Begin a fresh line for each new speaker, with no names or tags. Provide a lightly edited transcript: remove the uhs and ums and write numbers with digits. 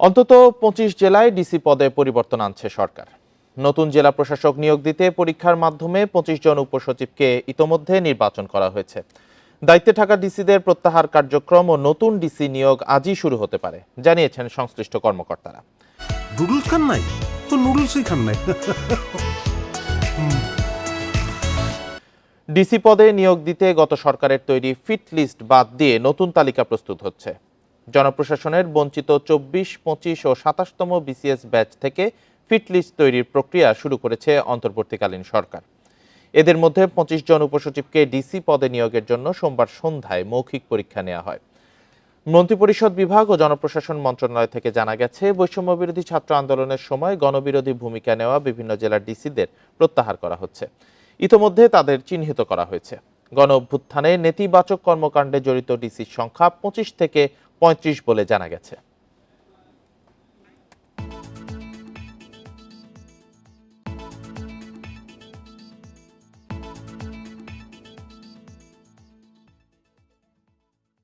অন্তত ২৫ জেলায় ডিসি পদে পরিবর্তন আনছে সরকার। নতুন জেলা প্রশাসক নিয়োগ দিতে পরীক্ষার মাধ্যমে ২৫ জন উপসচিবকে ইতোমধ্যে নির্বাচন করা হয়েছে। দায়িত্বে থাকা ডিসিদের প্রত্যাহার কার্যক্রম ও নতুন ডিসি নিয়োগ আজই শুরু হতে পারে, জানিয়েছেন সংশ্লিষ্ট কর্মকর্তারা।
নুডলস খান নাই তো নুডলসই খান নাই।
ডিসি পদে নিয়োগ দিতে গত সরকারের তৈরি ফিট লিস্ট বাদ দিয়ে নতুন তালিকা প্রস্তুত হচ্ছে। জনপ্রশাসনের বঞ্চিত ২৪, ২৫ ও ২৭তম বিসিএস ব্যাচ থেকে ফিট লিস্ট তৈরির প্রক্রিয়া শুরু করেছে অন্তর্বর্তীকালীন সরকার। এদের মধ্যে ২৫ জন উপসচিবকে ডিসি পদে নিয়োগের জন্য সোমবার সন্ধ্যায় মৌখিক পরীক্ষা নেওয়া হয়। মন্ত্রিপরিষদ বিভাগ ও জনপ্রশাসন মন্ত্রণালয় থেকে জানা গেছে, বৈষম্য বিরোধী ছাত্র আন্দোলনের সময় গণবিরোধী ভূমিকা নেওয়া বিভিন্ন জেলার ডিসিদের প্রত্যাহার করা হচ্ছে। ইতোমধ্যে তাদের চিহ্নিত করা হয়েছে। গণ অভ্যুত্থানে নেতিবাচক কর্মকাণ্ডে জড়িত ডিসির সংখ্যা ২৫ থেকে ৩৫ বলে জানা গেছে।